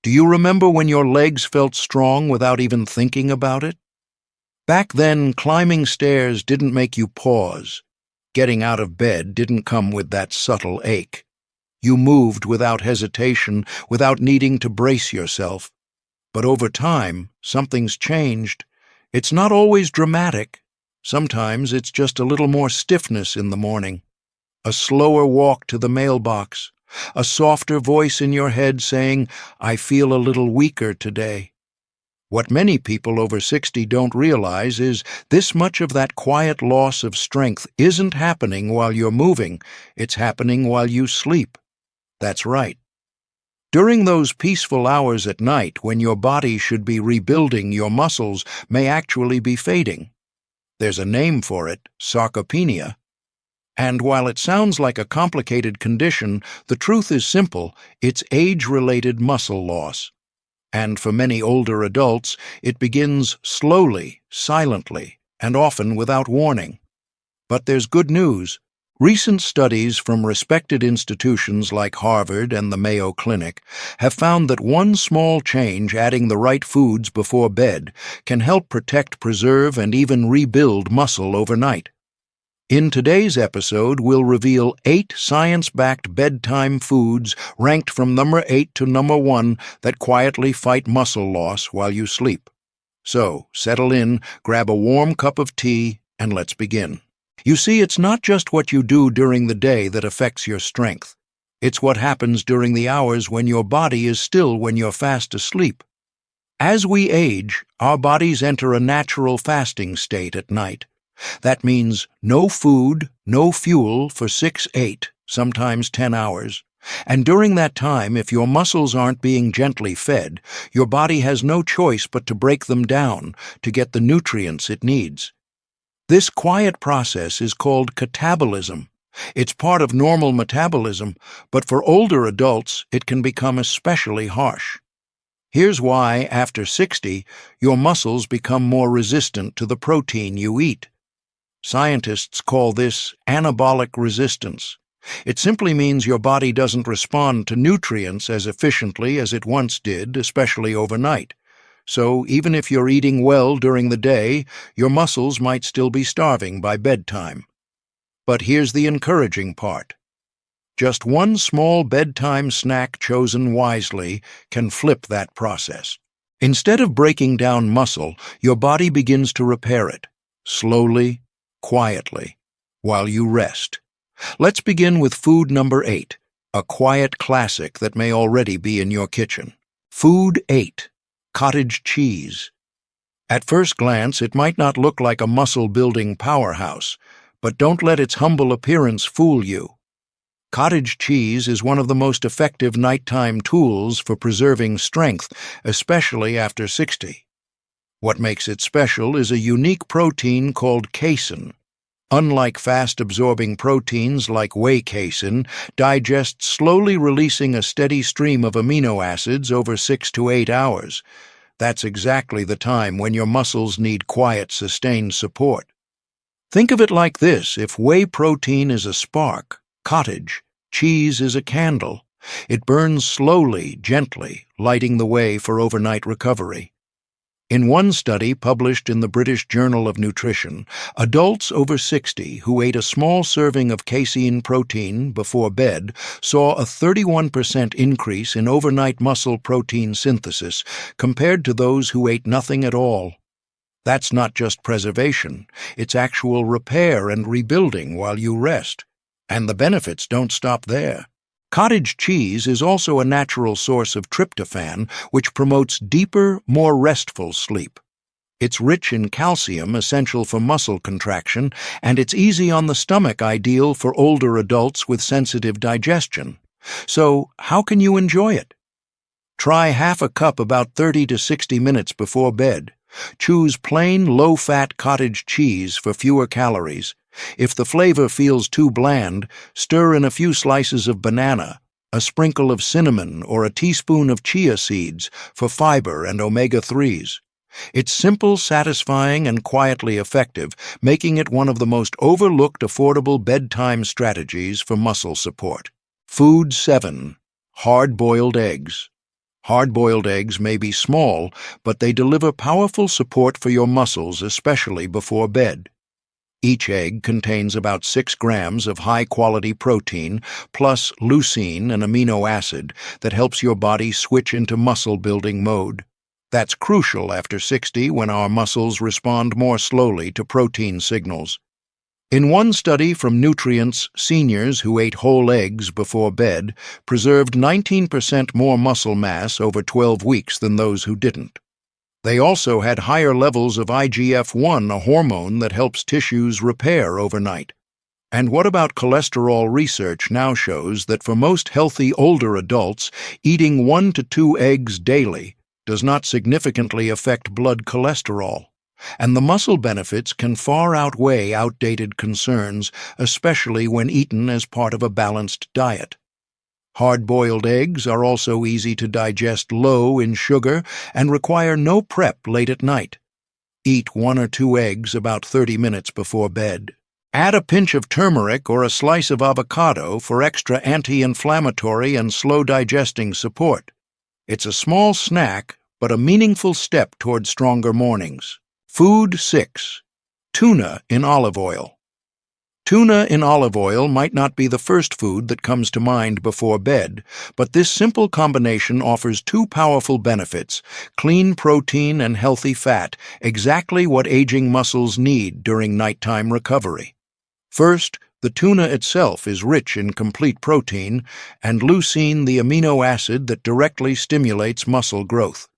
Do you remember when your legs felt strong without even thinking about it? Back then, climbing stairs didn't make you pause. Getting out of bed didn't come with that subtle ache. You moved without hesitation, without needing to brace yourself. But over time, something's changed. It's not always dramatic. Sometimes it's just a little more stiffness in the morning. A slower walk to the mailbox. A softer voice in your head saying, "I feel a little weaker today." What many people over 60 don't realize is this much of that quiet loss of strength isn't happening while you're moving, it's happening while you sleep. That's right. During those peaceful hours at night when your body should be rebuilding, your muscles may actually be fading. There's a name for it, sarcopenia. And while it sounds like a complicated condition, the truth is simple: it's age-related muscle loss. And for many older adults, it begins slowly, silently, and often without warning. But there's good news. Recent studies from respected institutions like Harvard and the Mayo Clinic have found that one small change, adding the right foods before bed, can help protect, preserve, and even rebuild muscle overnight. In today's episode, we'll reveal 8 science-backed bedtime foods ranked from number 8 to number 1 that quietly fight muscle loss while you sleep. So, settle in, grab a warm cup of tea, and let's begin. You see, it's not just what you do during the day that affects your strength. It's what happens during the hours when your body is still when you're fast asleep. As we age, our bodies enter a natural fasting state at night. That means no food, no fuel for 6, 8, sometimes 10 hours. And during that time, if your muscles aren't being gently fed, your body has no choice but to break them down to get the nutrients it needs. This quiet process is called catabolism. It's part of normal metabolism, but for older adults, it can become especially harsh. Here's why, after 60, your muscles become more resistant to the protein you eat. Scientists call this anabolic resistance. It simply means your body doesn't respond to nutrients as efficiently as it once did, especially overnight. So even if you're eating well during the day, your muscles might still be starving by bedtime. But here's the encouraging part. Just one small bedtime snack chosen wisely can flip that process. Instead of breaking down muscle, your body begins to repair it, slowly, quietly, while you rest. Let's begin with food number 8, a quiet classic that may already be in your kitchen. Food 8, cottage cheese. At first glance, it might not look like a muscle-building powerhouse, but don't let its humble appearance fool you. Cottage cheese is one of the most effective nighttime tools for preserving strength, especially after 60. What makes it special is a unique protein called casein. Unlike fast-absorbing proteins like whey casein, digests slowly, releasing a steady stream of amino acids over 6 to 8 hours. That's exactly the time when your muscles need quiet, sustained support. Think of it like this: if whey protein is a spark, cottage cheese is a candle. It burns slowly, gently, lighting the way for overnight recovery. In one study published in the British Journal of Nutrition, adults over 60 who ate a small serving of casein protein before bed saw a 31% increase in overnight muscle protein synthesis compared to those who ate nothing at all. That's not just preservation, it's actual repair and rebuilding while you rest. And the benefits don't stop there. Cottage cheese is also a natural source of tryptophan, which promotes deeper, more restful sleep. It's rich in calcium, essential for muscle contraction, and it's easy on the stomach, ideal for older adults with sensitive digestion. So, how can you enjoy it? Try half a cup about 30 to 60 minutes before bed. Choose plain, low-fat cottage cheese for fewer calories. If the flavor feels too bland, stir in a few slices of banana, a sprinkle of cinnamon, or a teaspoon of chia seeds for fiber and omega-3s. It's simple, satisfying, and quietly effective, making it one of the most overlooked affordable bedtime strategies for muscle support. Food 7, hard-boiled eggs. Hard-boiled eggs may be small, but they deliver powerful support for your muscles, especially before bed. Each egg contains about 6 grams of high-quality protein, plus leucine, an amino acid, that helps your body switch into muscle-building mode. That's crucial after 60 when our muscles respond more slowly to protein signals. In one study from Nutrients, seniors who ate whole eggs before bed preserved 19% more muscle mass over 12 weeks than those who didn't. They also had higher levels of IGF-1, a hormone that helps tissues repair overnight. And what about cholesterol? Research now shows that for most healthy older adults, eating 1 to 2 eggs daily does not significantly affect blood cholesterol. And the muscle benefits can far outweigh outdated concerns, especially when eaten as part of a balanced diet. Hard-boiled eggs are also easy to digest, low in sugar, and require no prep late at night. Eat 1 or 2 eggs about 30 minutes before bed. Add a pinch of turmeric or a slice of avocado for extra anti-inflammatory and slow-digesting support. It's a small snack, but a meaningful step toward stronger mornings. Food 6. Tuna in olive oil. Tuna in olive oil might not be the first food that comes to mind before bed, but this simple combination offers 2 powerful benefits: clean protein and healthy fat, exactly what aging muscles need during nighttime recovery. First, the tuna itself is rich in complete protein, and leucine, the amino acid that directly stimulates muscle growth.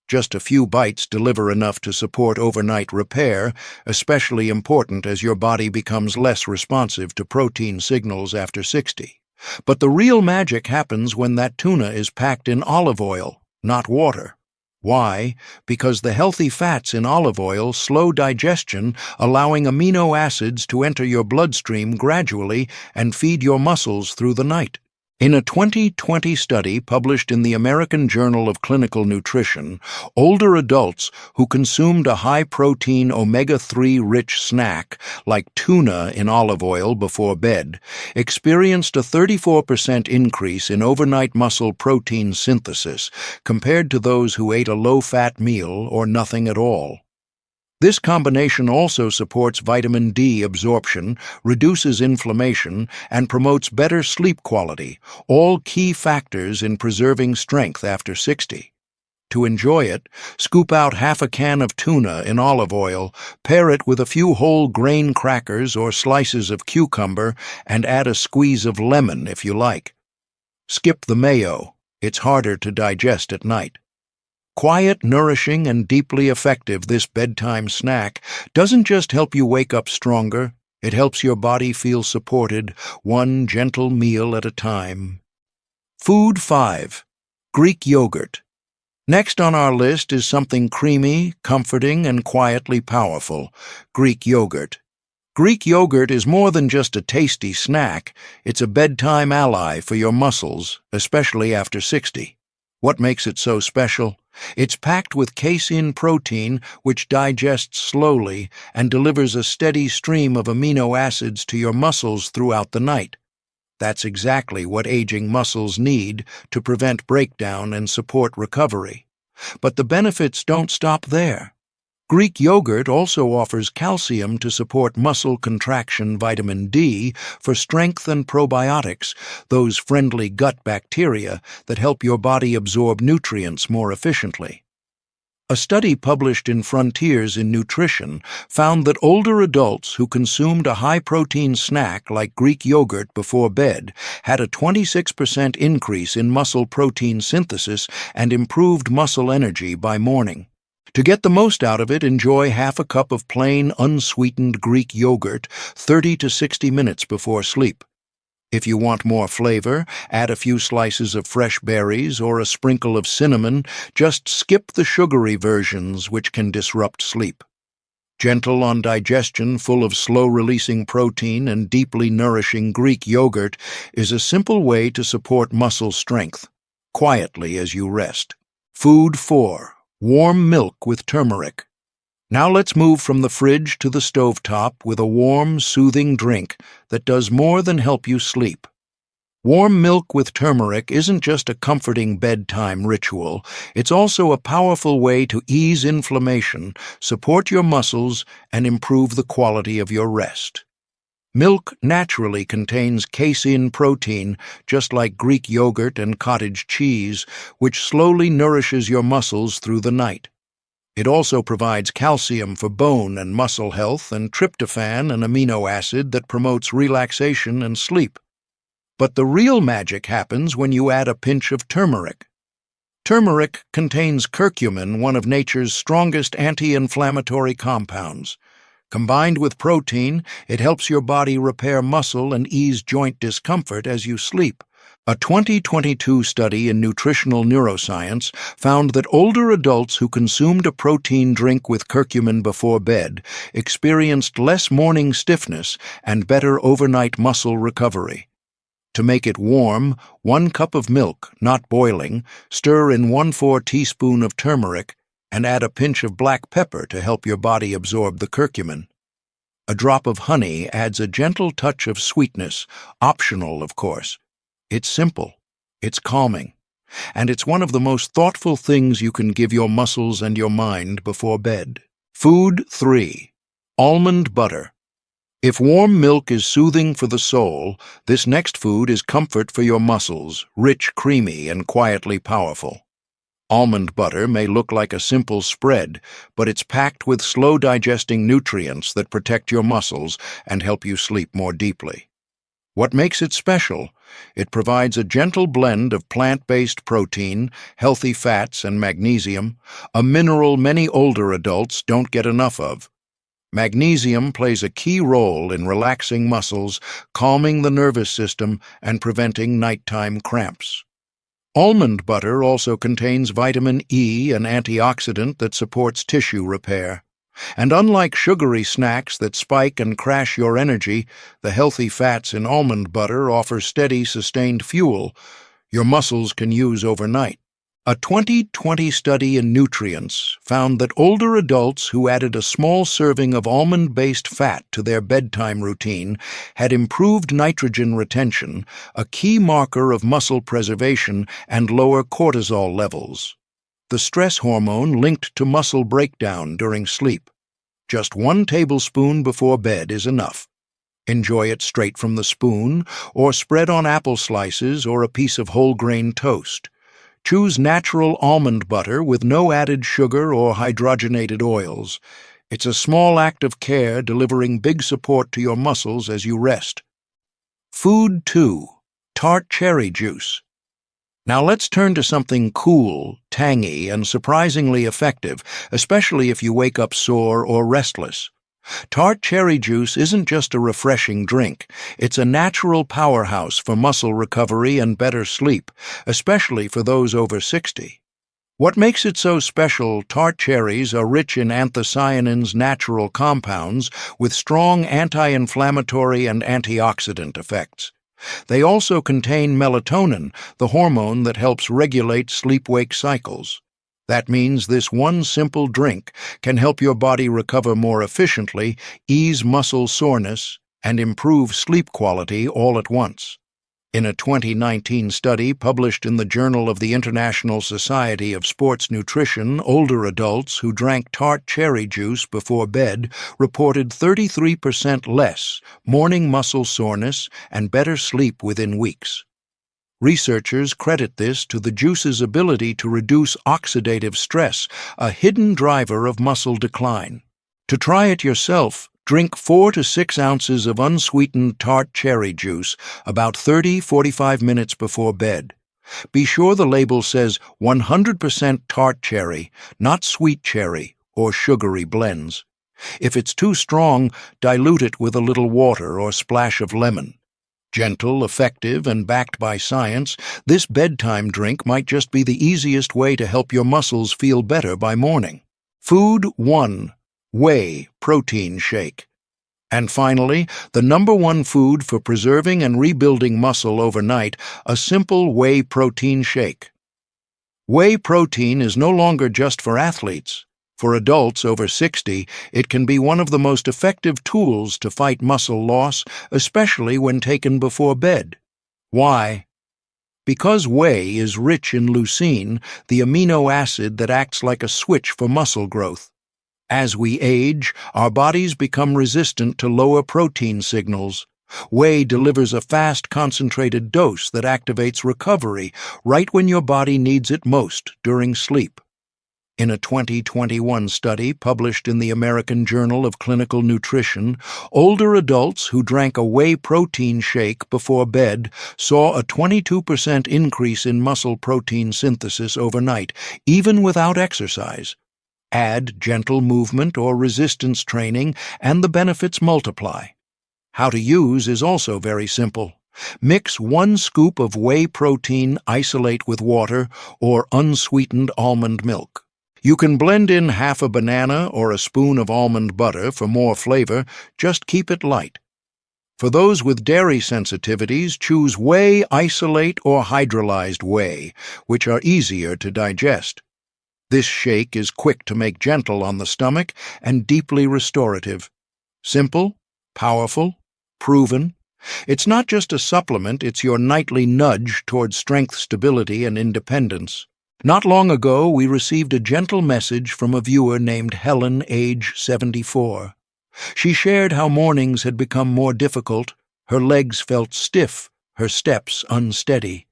Just a few bites deliver enough to support overnight repair, especially important as your body becomes less responsive to protein signals after 60. But the real magic happens when that tuna is packed in olive oil, not water. Why? Because the healthy fats in olive oil slow digestion, allowing amino acids to enter your bloodstream gradually and feed your muscles through the night. In a 2020 study published in the American Journal of Clinical Nutrition, older adults who consumed a high-protein omega-3 rich snack like tuna in olive oil before bed experienced a 34% increase in overnight muscle protein synthesis compared to those who ate a low-fat meal or nothing at all. This combination also supports vitamin D absorption, reduces inflammation, and promotes better sleep quality, all key factors in preserving strength after 60. To enjoy it, scoop out half a can of tuna in olive oil, pair it with a few whole grain crackers or slices of cucumber, and add a squeeze of lemon if you like. Skip the mayo. It's harder to digest at night. Quiet, nourishing, and deeply effective, this bedtime snack doesn't just help you wake up stronger, it helps your body feel supported, one gentle meal at a time. Food 5. Greek yogurt. Next on our list is something creamy, comforting, and quietly powerful: Greek yogurt. Greek yogurt is more than just a tasty snack, it's a bedtime ally for your muscles, especially after 60. What makes it so special? It's packed with casein protein, which digests slowly and delivers a steady stream of amino acids to your muscles throughout the night. That's exactly what aging muscles need to prevent breakdown and support recovery. But the benefits don't stop there. Greek yogurt also offers calcium to support muscle contraction, vitamin D for strength, and probiotics, those friendly gut bacteria that help your body absorb nutrients more efficiently. A study published in Frontiers in Nutrition found that older adults who consumed a high-protein snack like Greek yogurt before bed had a 26% increase in muscle protein synthesis and improved muscle energy by morning. To get the most out of it, enjoy half a cup of plain, unsweetened Greek yogurt 30 to 60 minutes before sleep. If you want more flavor, add a few slices of fresh berries or a sprinkle of cinnamon. Just skip the sugary versions, which can disrupt sleep. Gentle on digestion, full of slow-releasing protein and deeply nourishing Greek yogurt is a simple way to support muscle strength, quietly as you rest. Food 4. Warm milk with turmeric. Now let's move from the fridge to the stovetop with a warm, soothing drink that does more than help you sleep. Warm milk with turmeric isn't just a comforting bedtime ritual, it's also a powerful way to ease inflammation, support your muscles, and improve the quality of your rest. Milk naturally contains casein protein, just like Greek yogurt and cottage cheese, which slowly nourishes your muscles through the night. It also provides calcium for bone and muscle health and tryptophan, an amino acid that promotes relaxation and sleep. But the real magic happens when you add a pinch of turmeric. Turmeric contains curcumin, one of nature's strongest anti-inflammatory compounds. Combined with protein, it helps your body repair muscle and ease joint discomfort as you sleep. A 2022 study in nutritional neuroscience found that older adults who consumed a protein drink with curcumin before bed experienced less morning stiffness and better overnight muscle recovery. To make it warm, 1 cup of milk, not boiling, stir in 1/4 teaspoon of turmeric, and add a pinch of black pepper to help your body absorb the curcumin. A drop of honey adds a gentle touch of sweetness, optional, of course. It's simple, it's calming, and it's one of the most thoughtful things you can give your muscles and your mind before bed. Food 3. Almond butter. If warm milk is soothing for the soul, this next food is comfort for your muscles, rich, creamy, and quietly powerful. Almond butter may look like a simple spread, but it's packed with slow-digesting nutrients that protect your muscles and help you sleep more deeply. What makes it special? It provides a gentle blend of plant-based protein, healthy fats, and magnesium, a mineral many older adults don't get enough of. Magnesium plays a key role in relaxing muscles, calming the nervous system, and preventing nighttime cramps. Almond butter also contains vitamin E, an antioxidant that supports tissue repair. And unlike sugary snacks that spike and crash your energy, the healthy fats in almond butter offer steady, sustained fuel your muscles can use overnight. A 2020 study in nutrients found that older adults who added a small serving of almond-based fat to their bedtime routine had improved nitrogen retention, a key marker of muscle preservation, and lower cortisol levels, the stress hormone linked to muscle breakdown during sleep. Just 1 tablespoon before bed is enough. Enjoy it straight from the spoon, or spread on apple slices or a piece of whole grain toast. Choose natural almond butter with no added sugar or hydrogenated oils. It's a small act of care, delivering big support to your muscles as you rest. Food 2. Tart cherry juice. Now let's turn to something cool, tangy, and surprisingly effective, especially if you wake up sore or restless. Tart cherry juice isn't just a refreshing drink, it's a natural powerhouse for muscle recovery and better sleep, especially for those over 60. What makes it so special? Tart cherries are rich in anthocyanins, natural compounds with strong anti-inflammatory and antioxidant effects. They also contain melatonin, the hormone that helps regulate sleep-wake cycles. That means this one simple drink can help your body recover more efficiently, ease muscle soreness, and improve sleep quality all at once. In a 2019 study published in the Journal of the International Society of Sports Nutrition, older adults who drank tart cherry juice before bed reported 33% less morning muscle soreness and better sleep within weeks. Researchers credit this to the juice's ability to reduce oxidative stress, a hidden driver of muscle decline. To try it yourself, drink 4 to 6 ounces of unsweetened tart cherry juice about 30-45 minutes before bed. Be sure the label says 100% tart cherry, not sweet cherry or sugary blends. If it's too strong, dilute it with a little water or splash of lemon. Gentle, effective, and backed by science, this bedtime drink might just be the easiest way to help your muscles feel better by morning. Food 1. Whey protein shake. And finally, the #1 food for preserving and rebuilding muscle overnight, a simple whey protein shake. Whey protein is no longer just for athletes. For adults over 60, it can be one of the most effective tools to fight muscle loss, especially when taken before bed. Why? Because whey is rich in leucine, the amino acid that acts like a switch for muscle growth. As we age, our bodies become resistant to lower protein signals. Whey delivers a fast, concentrated dose that activates recovery right when your body needs it most, during sleep. In a 2021 study published in the American Journal of Clinical Nutrition, older adults who drank a whey protein shake before bed saw a 22% increase in muscle protein synthesis overnight, even without exercise. Add gentle movement or resistance training, and the benefits multiply. How to use is also very simple. Mix 1 scoop of whey protein isolate with water or unsweetened almond milk. You can blend in half a banana or a spoon of almond butter for more flavor, just keep it light. For those with dairy sensitivities, choose whey isolate or hydrolyzed whey, which are easier to digest. This shake is quick to make gentle on the stomach and deeply restorative. Simple, powerful, proven. It's not just a supplement, it's your nightly nudge towards strength, stability, and independence. Not long ago, we received a gentle message from a viewer named Helen, age 74. She shared how mornings had become more difficult, her legs felt stiff, her steps unsteady.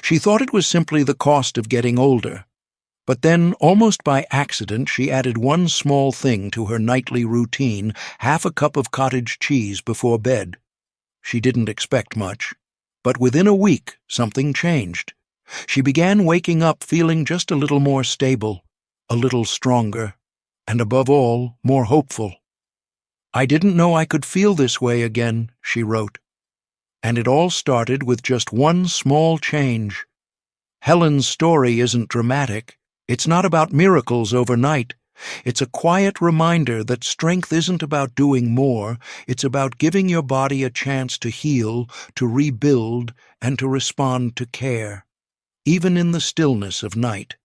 She thought it was simply the cost of getting older. But then, almost by accident, she added one small thing to her nightly routine, half a cup of cottage cheese before bed. She didn't expect much, but within a week, something changed. She began waking up feeling just a little more stable, a little stronger, and above all, more hopeful. "I didn't know I could feel this way again," she wrote. And it all started with just one small change. Helen's story isn't dramatic. It's not about miracles overnight. It's a quiet reminder that strength isn't about doing more, it's about giving your body a chance to heal, to rebuild, and to respond to care, even in the stillness of night.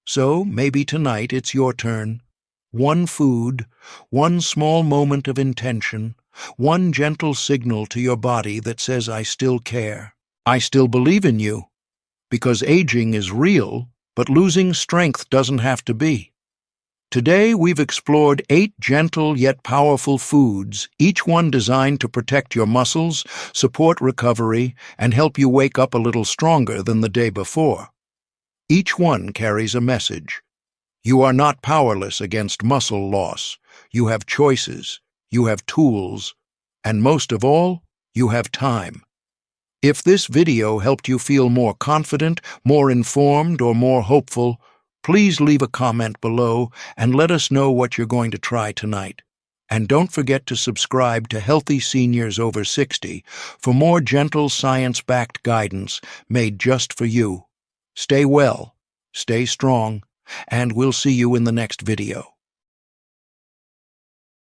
So maybe tonight it's your turn. One food, one small moment of intention, one gentle signal to your body that says, "I still care. I still believe in you." Because aging is real, but losing strength doesn't have to be. Today we've explored 8 gentle yet powerful foods, each one designed to protect your muscles, support recovery, and help you wake up a little stronger than the day before. Each one carries a message. You are not powerless against muscle loss. You have choices, you have tools, and most of all, you have time. If this video helped you feel more confident, more informed, or more hopeful, please leave a comment below and let us know what you're going to try tonight. And don't forget to subscribe to Healthy Seniors Over 60 for more gentle science-backed guidance made just for you. Stay well, stay strong, and we'll see you in the next video.